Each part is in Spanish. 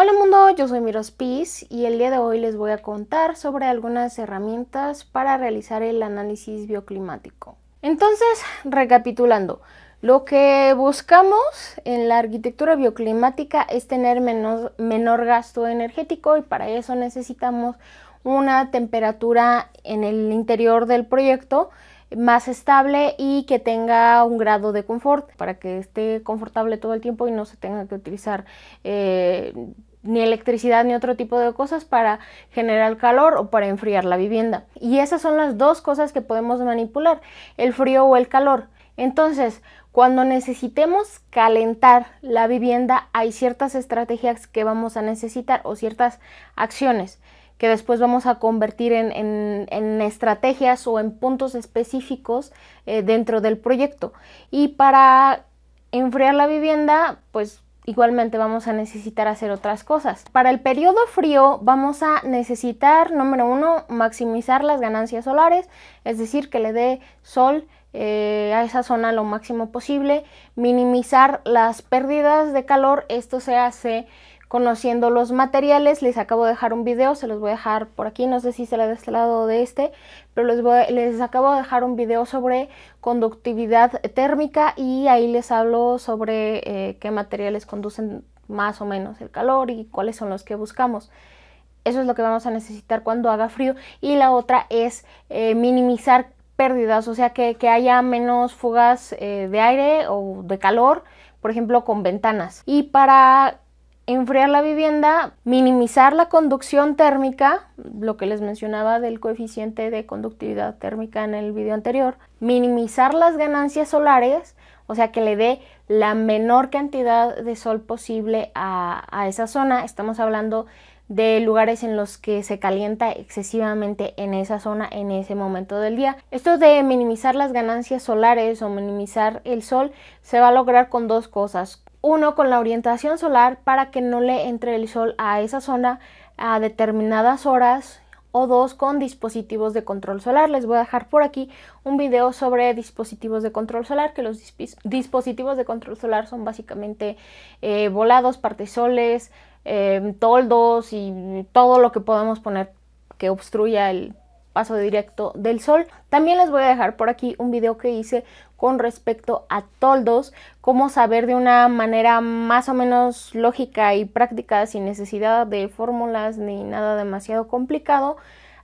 Hola mundo, yo soy Mirospiz y el día de hoy les voy a contar sobre algunas herramientas para realizar el análisis bioclimático. Entonces, recapitulando, lo que buscamos en la arquitectura bioclimática es tener menor gasto energético y para eso necesitamos una temperatura en el interior del proyecto más estable y que tenga un grado de confort para que esté confortable todo el tiempo y no se tenga que utilizar ni electricidad ni otro tipo de cosas para generar calor o para enfriar la vivienda. Y esas son las dos cosas que podemos manipular, el frío o el calor. Entonces, cuando necesitemos calentar la vivienda, hay ciertas estrategias que vamos a necesitar o ciertas acciones que después vamos a convertir en estrategias o en puntos específicos dentro del proyecto. Y para enfriar la vivienda, pues igualmente vamos a necesitar hacer otras cosas. Para el periodo frío vamos a necesitar, número uno, maximizar las ganancias solares, es decir, que le dé sol a esa zona lo máximo posible, minimizar las pérdidas de calor. Esto se hace conociendo los materiales. Les acabo de dejar un video, se los voy a dejar por aquí, no sé si será de este lado o de este, pero les acabo de dejar un video sobre conductividad térmica y ahí les hablo sobre qué materiales conducen más o menos el calor y cuáles son los que buscamos. Eso es lo que vamos a necesitar cuando haga frío. Y la otra es minimizar pérdidas, o sea que haya menos fugas de aire o de calor, por ejemplo con ventanas. Y para enfriar la vivienda, minimizar la conducción térmica, lo que les mencionaba del coeficiente de conductividad térmica en el video anterior, minimizar las ganancias solares, o sea que le dé la menor cantidad de sol posible a esa zona. Estamos hablando de lugares en los que se calienta excesivamente en esa zona en ese momento del día. Esto de minimizar las ganancias solares o minimizar el sol se va a lograr con dos cosas. Uno, con la orientación solar para que no le entre el sol a esa zona a determinadas horas, o dos, con dispositivos de control solar. Les voy a dejar por aquí un video sobre dispositivos de control solar, que los dispositivos de control solar son básicamente volados, partesoles, toldos y todo lo que podamos poner que obstruya el paso directo del sol. También les voy a dejar por aquí un video que hice con respecto a toldos, cómo saber de una manera más o menos lógica y práctica, sin necesidad de fórmulas ni nada demasiado complicado,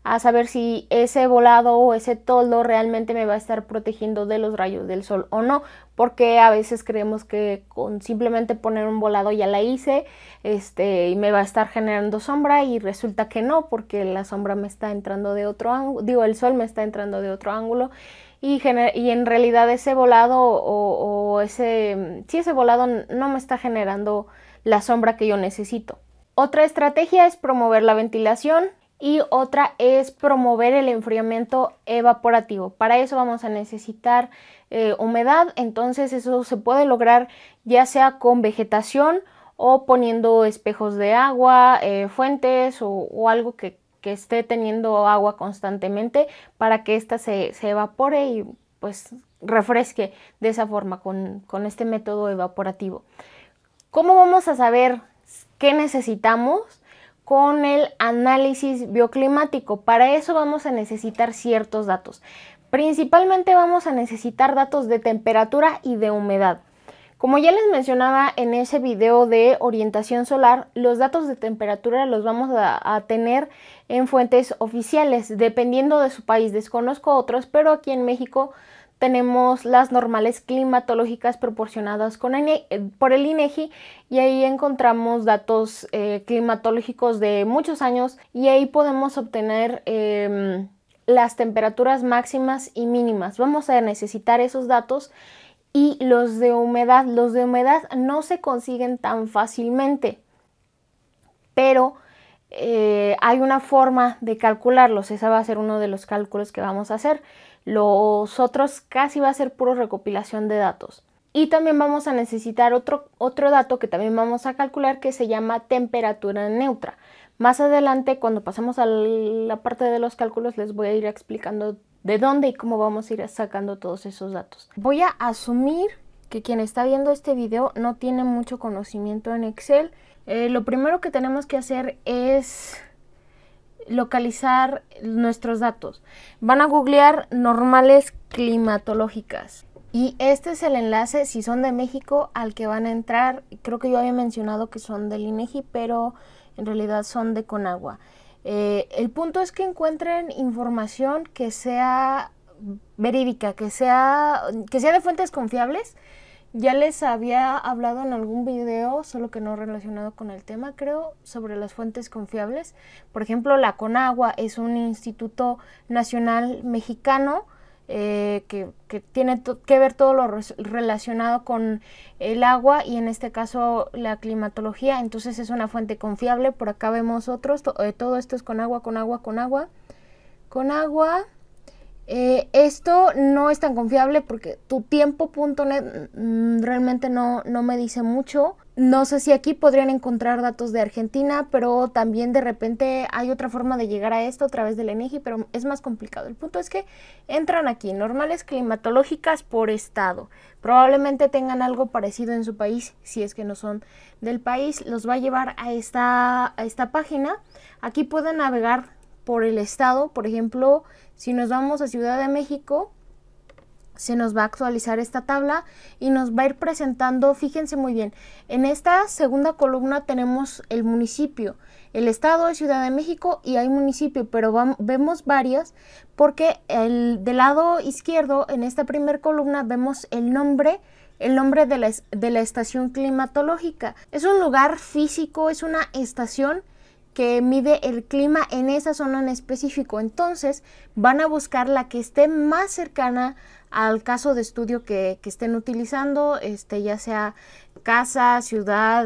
a saber si ese volado o ese toldo realmente me va a estar protegiendo de los rayos del sol o no, porque a veces creemos que con simplemente poner un volado ya la hice y me va a estar generando sombra, y resulta que no, porque la sombra me está entrando de otro ángulo, el sol me está entrando de otro ángulo, y en realidad ese volado ese volado no me está generando la sombra que yo necesito. Otra estrategia es promover la ventilación y otra es promover el enfriamiento evaporativo. Para eso vamos a necesitar humedad, entonces eso se puede lograr ya sea con vegetación o poniendo espejos de agua, fuentes o algo que esté teniendo agua constantemente para que ésta se evapore y pues refresque de esa forma con este método evaporativo. ¿Cómo vamos a saber qué necesitamos? Con el análisis bioclimático. Para eso vamos a necesitar ciertos datos. Principalmente vamos a necesitar datos de temperatura y de humedad. Como ya les mencionaba en ese video de orientación solar, los datos de temperatura los vamos a tener en fuentes oficiales, dependiendo de su país. Desconozco otros, pero aquí en México tenemos las normales climatológicas proporcionadas por el INEGI, y ahí encontramos datos climatológicos de muchos años, y ahí podemos obtener las temperaturas máximas y mínimas. Vamos a necesitar esos datos. Y los de humedad no se consiguen tan fácilmente, pero hay una forma de calcularlos. Ese va a ser uno de los cálculos que vamos a hacer. Los otros casi va a ser puro recopilación de datos. Y también vamos a necesitar otro dato que también vamos a calcular, que se llama temperatura neutra. Más adelante, cuando pasemos a la parte de los cálculos, les voy a ir explicando de dónde y cómo vamos a ir sacando todos esos datos. Voy a asumir que quien está viendo este video no tiene mucho conocimiento en Excel lo primero que tenemos que hacer es localizar nuestros datos. Van a googlear normales climatológicas. Y este es el enlace, si son de México, al que van a entrar. Creo que yo había mencionado que son del INEGI, pero en realidad son de Conagua. El punto es que encuentren información que sea verídica, que sea de fuentes confiables. Ya les había hablado en algún video, solo que no relacionado con el tema, creo, sobre las fuentes confiables. Por ejemplo, la Conagua es un instituto nacional mexicano que tiene que ver todo lo relacionado con el agua y en este caso la climatología. Entonces es una fuente confiable. Por acá vemos otros, todo esto es Conagua. Esto no es tan confiable porque tutiempo.net realmente no me dice mucho. No sé si aquí podrían encontrar datos de Argentina, pero también de repente hay otra forma de llegar a esto a través del INEGI, pero es más complicado. El punto es que entran aquí, normales climatológicas por estado. Probablemente tengan algo parecido en su país, si es que no son del país. Los va a llevar a esta página. Aquí pueden navegar por el estado. Por ejemplo, si nos vamos a Ciudad de México, se nos va a actualizar esta tabla y nos va a ir presentando, fíjense muy bien, en esta segunda columna tenemos el municipio, el estado de Ciudad de México y hay municipio, pero vemos varias porque del lado izquierdo, en esta primera columna, vemos el nombre de la estación climatológica. Es un lugar físico, es una estación que mide el clima en esa zona en específico. Entonces van a buscar la que esté más cercana al caso de estudio que estén utilizando, ya sea casa, ciudad,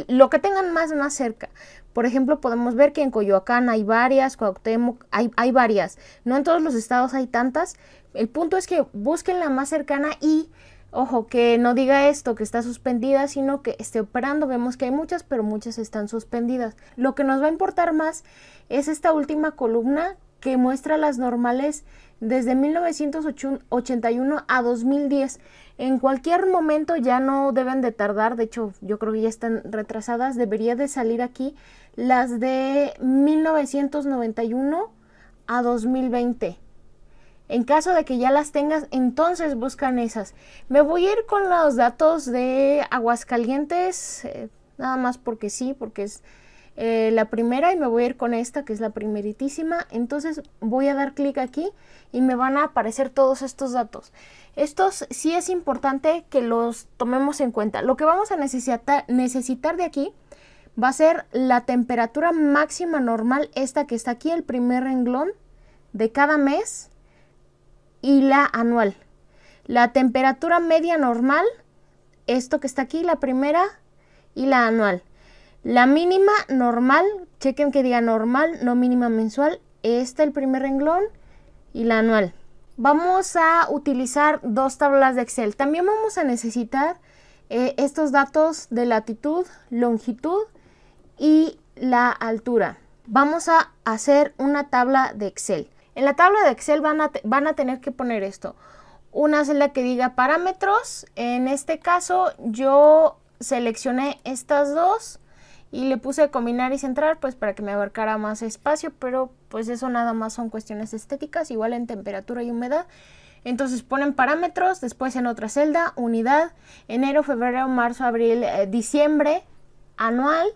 lo que tengan más cerca. Por ejemplo, podemos ver que en Coyoacán hay varias, Cuauhtémoc hay varias, no en todos los estados hay tantas. El punto es que busquen la más cercana y ojo, que no diga esto, que está suspendida, sino que esté operando. Vemos que hay muchas, pero muchas están suspendidas. Lo que nos va a importar más es esta última columna que muestra las normales desde 1981 a 2010. En cualquier momento ya no deben de tardar, de hecho yo creo que ya están retrasadas, debería de salir aquí las de 1991 a 2020. En caso de que ya las tengas, entonces buscan esas. Me voy a ir con los datos de Aguascalientes, nada más porque sí, porque es la primera y me voy a ir con esta que es la primeritísima. Entonces voy a dar clic aquí y me van a aparecer todos estos datos. Estos sí es importante que los tomemos en cuenta. Lo que vamos a necesitar de aquí va a ser la temperatura máxima normal, esta que está aquí, el primer renglón de cada mes, y la anual. La temperatura media normal, esto que está aquí, la primera, y la anual. La mínima normal, chequen que diga normal, no mínima mensual, el primer renglón y la anual. Vamos a utilizar dos tablas de Excel. También vamos a necesitar estos datos de latitud, longitud y la altura. Vamos a hacer una tabla de Excel. En la tabla de Excel van a tener que poner esto. Una celda que diga parámetros. En este caso yo seleccioné estas dos y le puse combinar y centrar pues para que me abarcara más espacio, pero pues eso nada más son cuestiones estéticas, igual en temperatura y humedad. Entonces ponen parámetros, después en otra celda, unidad, enero, febrero, marzo, abril, diciembre, anual.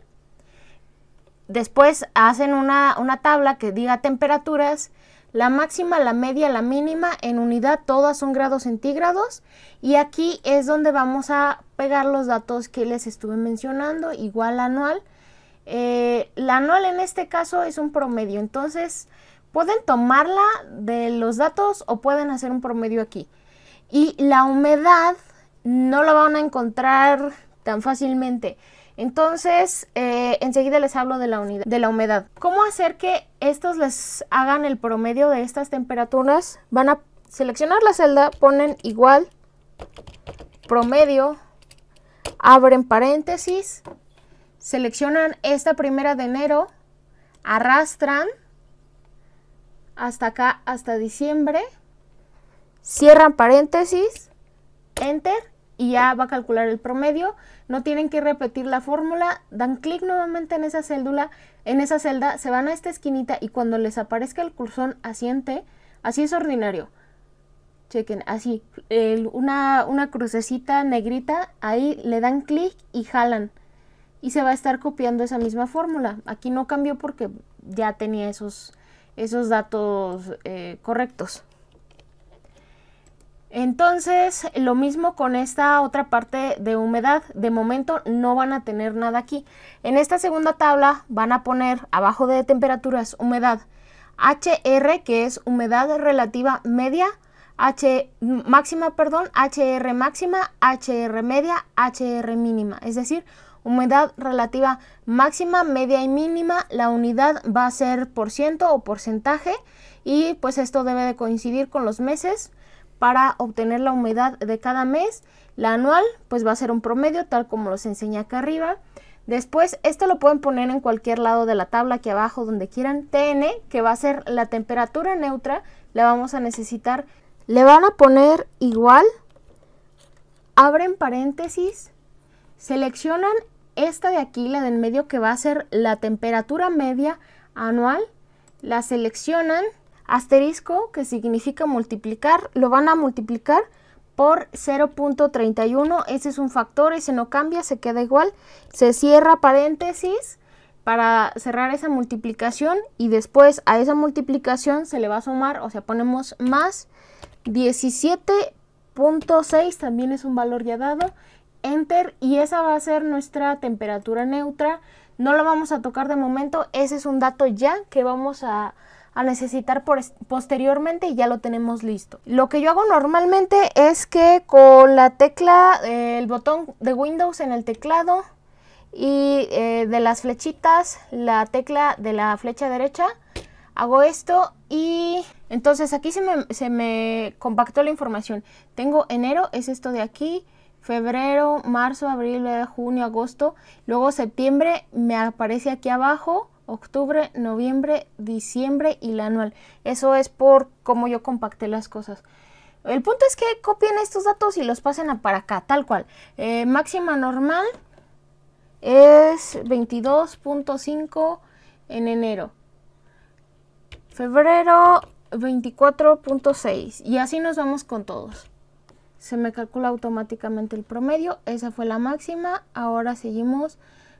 Después hacen una tabla que diga temperaturas. La máxima, la media, la mínima, en unidad todas son grados centígrados y aquí es donde vamos a pegar los datos que les estuve mencionando, igual anual. La anual en este caso es un promedio, entonces pueden tomarla de los datos o pueden hacer un promedio aquí. Y la humedad no la van a encontrar tan fácilmente. Entonces, enseguida les hablo de la humedad. ¿Cómo hacer que estos les hagan el promedio de estas temperaturas? Van a seleccionar la celda, ponen igual, promedio, abren paréntesis, seleccionan esta primera de enero, arrastran hasta acá, hasta diciembre, cierran paréntesis, enter y ya va a calcular el promedio. No tienen que repetir la fórmula, dan clic nuevamente en esa celda, se van a esta esquinita y cuando les aparezca el cursor asciende, así es ordinario. Chequen, así, una crucecita negrita, ahí le dan clic y jalan. Y se va a estar copiando esa misma fórmula. Aquí no cambió porque ya tenía esos datos correctos. Entonces, lo mismo con esta otra parte de humedad. De momento no van a tener nada aquí. En esta segunda tabla van a poner abajo de temperaturas humedad HR, que es humedad relativa media, máxima, HR máxima, HR media, HR mínima. Es decir, humedad relativa máxima, media y mínima. La unidad va a ser % o porcentaje y pues esto debe de coincidir con los meses para obtener la humedad de cada mes. La anual pues va a ser un promedio tal como los enseñé acá arriba. Después esto lo pueden poner en cualquier lado de la tabla, aquí abajo donde quieran. TN, que va a ser la temperatura neutra, la vamos a necesitar. Le van a poner igual, abren paréntesis, seleccionan esta de aquí, la del medio, que va a ser la temperatura media anual, la seleccionan, asterisco, que significa multiplicar, lo van a multiplicar por 0.31, ese es un factor, ese no cambia, se queda igual, se cierra paréntesis para cerrar esa multiplicación y después a esa multiplicación se le va a sumar, o sea, ponemos más 17.6, también es un valor ya dado, enter, y esa va a ser nuestra temperatura neutra. No lo vamos a tocar de momento, ese es un dato ya que vamos a necesitar posteriormente y ya lo tenemos listo. Lo que yo hago normalmente es que con la tecla, el botón de Windows en el teclado y de las flechitas, la tecla de la flecha derecha, hago esto y entonces aquí se me compactó la información. Tengo enero, es esto de aquí, febrero, marzo, abril, junio, agosto, luego septiembre me aparece aquí abajo, octubre, noviembre, diciembre y la anual. Eso es por cómo yo compacté las cosas. El punto es que copien estos datos y los pasen para acá, tal cual. Máxima normal es 22.5 en enero. Febrero 24.6 y así nos vamos con todos. Se me calcula automáticamente el promedio, esa fue la máxima. Ahora seguimos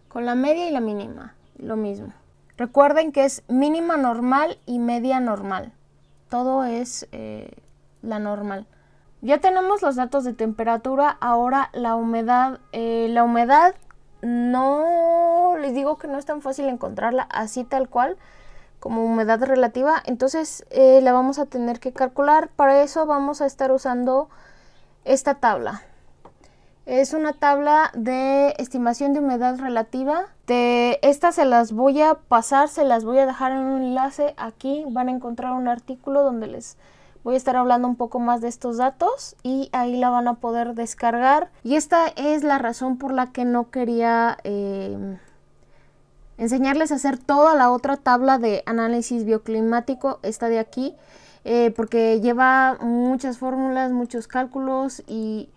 con la media y la mínima, lo mismo. Recuerden que es mínima normal y media normal. Todo es la normal. Ya tenemos los datos de temperatura. Ahora la humedad. La humedad no les digo que no es tan fácil encontrarla así tal cual como humedad relativa. Entonces la vamos a tener que calcular. Para eso vamos a estar usando esta tabla. Es una tabla de estimación de humedad relativa. De estas se las voy a pasar, se las voy a dejar en un enlace. Aquí van a encontrar un artículo donde les voy a estar hablando un poco más de estos datos y ahí la van a poder descargar. Y esta es la razón por la que no quería enseñarles a hacer toda la otra tabla de análisis bioclimático, esta de aquí, porque lleva muchas fórmulas, muchos cálculos y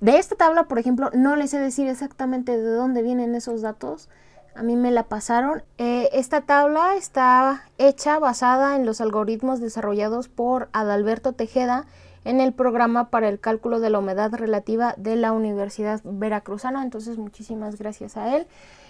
de esta tabla, por ejemplo, no les sé decir exactamente de dónde vienen esos datos. A mí me la pasaron. Esta tabla está hecha basada en los algoritmos desarrollados por Adalberto Tejeda en el programa para el cálculo de la humedad relativa de la Universidad Veracruzana. Entonces, muchísimas gracias a él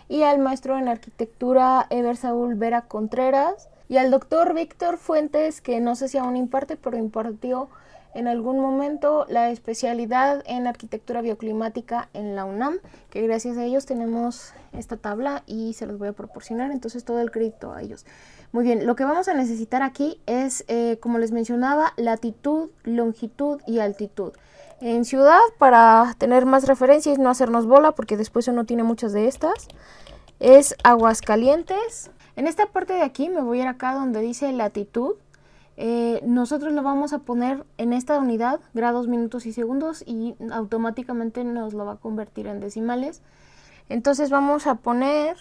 y al maestro en arquitectura Eber Saúl Vera Contreras y al doctor Víctor Fuentes, que no sé si aún imparte, pero impartió en algún momento la especialidad en arquitectura bioclimática en la UNAM, que gracias a ellos tenemos esta tabla y se los voy a proporcionar, entonces todo el crédito a ellos. Muy bien, lo que vamos a necesitar aquí es, como les mencionaba, latitud, longitud y altitud. En ciudad, para tener más referencias y no hacernos bola, porque después uno tiene muchas de estas, es Aguascalientes. En esta parte de aquí me voy a ir acá donde dice latitud. Nosotros lo vamos a poner en esta unidad, grados, minutos y segundos, y automáticamente nos lo va a convertir en decimales. Entonces vamos a poner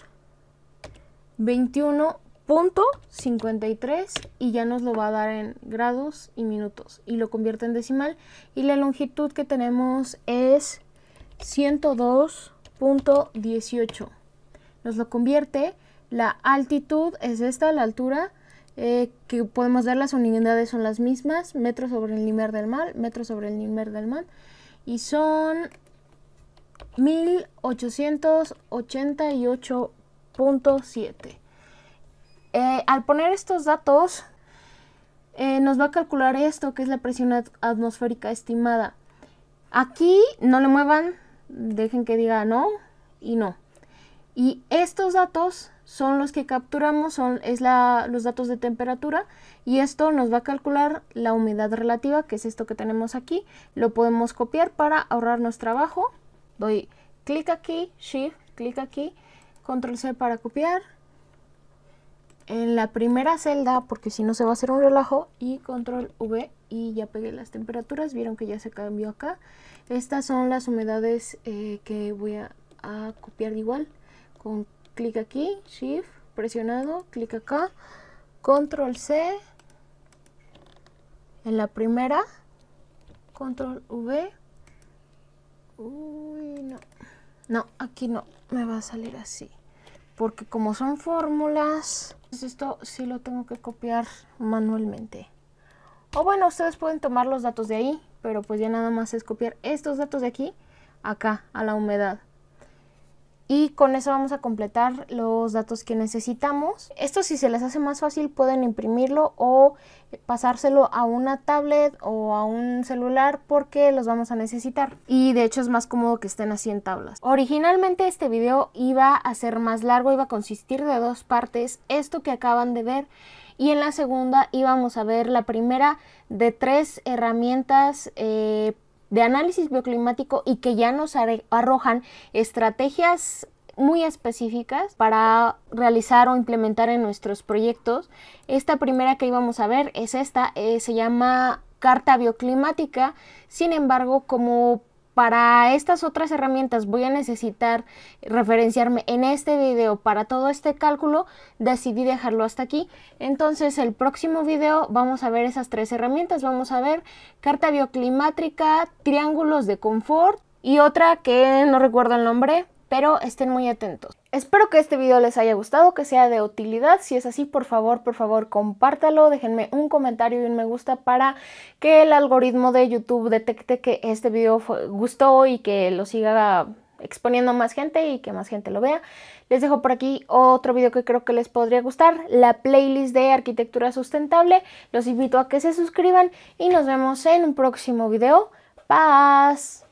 21.5 .53 y ya nos lo va a dar en grados y minutos y lo convierte en decimal, y la longitud que tenemos es 102.18. Nos lo convierte. La altitud es esta, la altura, que podemos ver, las unidades son las mismas, metros sobre el nivel del mar, metros sobre el nivel del mar, y son 1888.7. Al poner estos datos, nos va a calcular esto, que es la presión atmosférica estimada. Aquí no le muevan, dejen que diga no y no. Y estos datos son los que capturamos, los datos de temperatura, y esto nos va a calcular la humedad relativa, que es esto que tenemos aquí. Lo podemos copiar para ahorrarnos trabajo. Doy clic aquí, Shift, clic aquí, Control C para copiar. En la primera celda, porque si no se va a hacer un relajo, y Control V, y ya pegué las temperaturas. Vieron que ya se cambió acá. Estas son las humedades que voy a copiar igual. Con clic aquí, Shift, presionado, clic acá, Control C. En la primera, Control V. Uy, no, aquí no, me va a salir así, porque como son fórmulas, esto sí lo tengo que copiar manualmente. O bueno, ustedes pueden tomar los datos de ahí, pero pues ya nada más es copiar estos datos de aquí, acá, a la humedad. Y con eso vamos a completar los datos que necesitamos. Esto, si se les hace más fácil, pueden imprimirlo o pasárselo a una tablet o a un celular, porque los vamos a necesitar. Y de hecho es más cómodo que estén así en tablas. Originalmente este video iba a ser más largo, iba a consistir de 2 partes, esto que acaban de ver. Y en la segunda íbamos a ver la primera de 3 herramientas de análisis bioclimático, y que ya nos arrojan estrategias muy específicas para realizar o implementar en nuestros proyectos. Esta primera que íbamos a ver es esta, se llama Carta Bioclimática. Sin embargo, como para estas otras herramientas voy a necesitar referenciarme en este video para todo este cálculo, decidí dejarlo hasta aquí. Entonces el próximo video vamos a ver esas 3 herramientas. Vamos a ver Carta Bioclimática, triángulos de confort y otra que no recuerdo el nombre, pero estén muy atentos. Espero que este video les haya gustado, que sea de utilidad. Si es así, por favor, compártalo, déjenme un comentario y un me gusta para que el algoritmo de YouTube detecte que este video gustó y que lo siga exponiendo a más gente y que más gente lo vea. Les dejo por aquí otro video que creo que les podría gustar, la playlist de arquitectura sustentable. Los invito a que se suscriban y nos vemos en un próximo video. Paz.